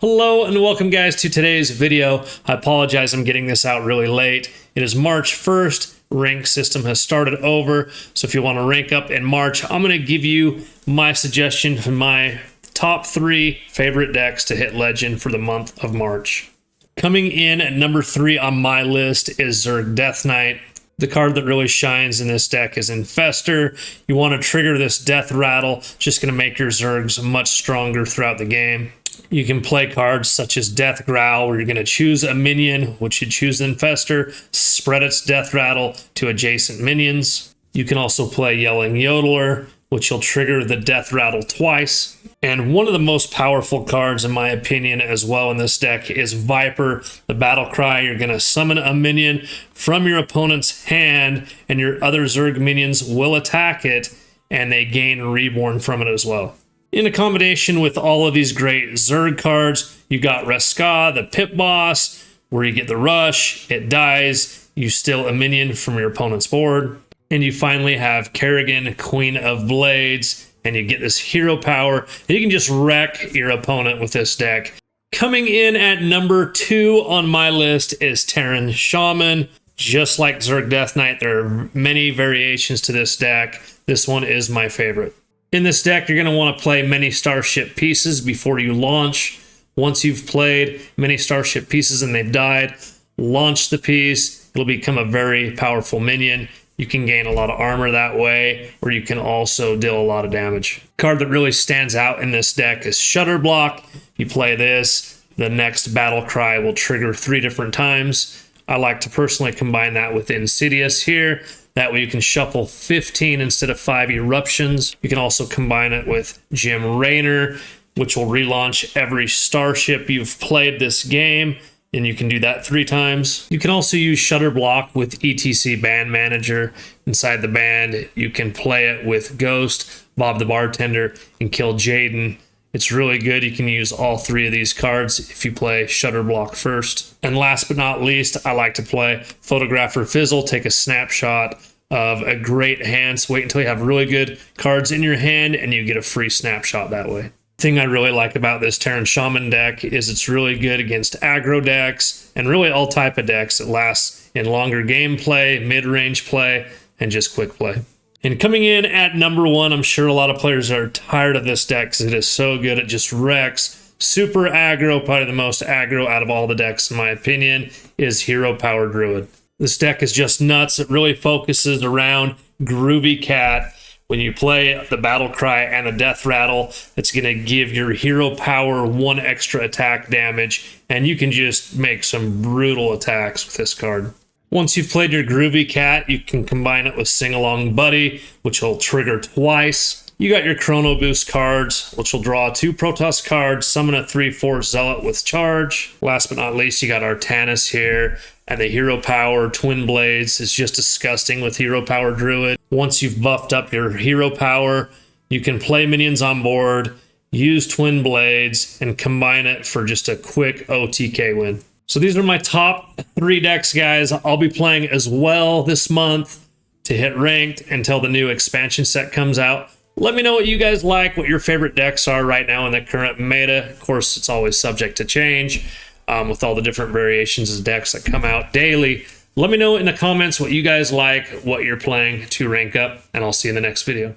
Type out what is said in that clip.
Hello and welcome guys to today's video. I apologize, I'm getting this out really late. It is March 1st. Rank system has started over. So if you want to rank up in March, I'm going to give you my suggestion for my top 3 favorite decks to hit Legend for the month of March. Coming in at number 3 on my list is Zerg Death Knight. The card that really shines in this deck is Infestor. You want to trigger this Death Rattle, just going to make your Zergs much stronger throughout the game. You can play cards such as Death Growl, where you're going to choose a minion, which you choose the Infestor, spread its Death Rattle to adjacent minions. You can also play Yelling Yodeler, which will trigger the Death Rattle twice. And one of the most powerful cards, in my opinion, as well in this deck is Viper, the Battle Cry. You're going to summon a minion from your opponent's hand, and your other Zerg minions will attack it, and they gain Reborn from it as well. In a combination with all of these great Zerg cards, you got Reska, the Pit Boss, where you get the Rush, it dies, you steal a minion from your opponent's board. And you finally have Kerrigan, Queen of Blades, and you get this hero power. And you can just wreck your opponent with this deck. Coming in at number 2 on my list is Terran Shaman. Just like Zerg Death Knight, there are many variations to this deck. This one is my favorite. In this deck, you're going to want to play many Starship Pieces before you launch. Once you've played many Starship Pieces and they've died, launch the piece. It'll become a very powerful minion. You can gain a lot of armor that way, or you can also deal a lot of damage. Card that really stands out in this deck is Shutter Block. You play this, the next Battle Cry will trigger 3 different times. I like to personally combine that with Insidious here. That way you can shuffle 15 instead of 5 eruptions. You can also combine it with Jim Raynor, which will relaunch every starship you've played this game, and you can do that 3 times. You can also use Shutter Block with ETC Band Manager. Inside the band, you can play it with Ghost, Bob the Bartender, and kill Jaden. It's really good. You can use all 3 of these cards if you play Shutter Block first. And last but not least, I like to play Photographer Fizzle, take a snapshot of a great hand. So wait until you have really good cards in your hand and you get a free snapshot that way. The thing I really like about this Terran Shaman deck is it's really good against aggro decks and really all type of decks. It lasts in longer gameplay, mid-range play, and just quick play. And coming in at number 1, I'm sure a lot of players are tired of this deck because it is so good. It just wrecks. Super aggro, probably the most aggro out of all the decks in my opinion, is Hero Power Druid. This deck is just nuts. It really focuses around Groovy Cat. When you play the Battle Cry and the Death Rattle, it's going to give your hero power 1 extra attack damage, and you can just make some brutal attacks with this card. Once you've played your Groovy Cat, you can combine it with Sing Along Buddy, which will trigger twice. You got your Chrono Boost cards, which will draw 2 Protoss cards, summon a 3/4 Zealot with charge. Last but not least, you got Artanis here, and the Hero Power Twin Blades is just disgusting with Hero Power Druid. Once you've buffed up your Hero Power, you can play minions on board, use Twin Blades, and combine it for just a quick OTK win. So these are my top 3 decks, guys. I'll be playing as well this month to hit ranked until the new expansion set comes out. Let me know what you guys like, what your favorite decks are right now in the current meta. Of course, it's always subject to change with all the different variations of decks that come out daily. Let me know in the comments what you guys like, what you're playing to rank up, and I'll see you in the next video.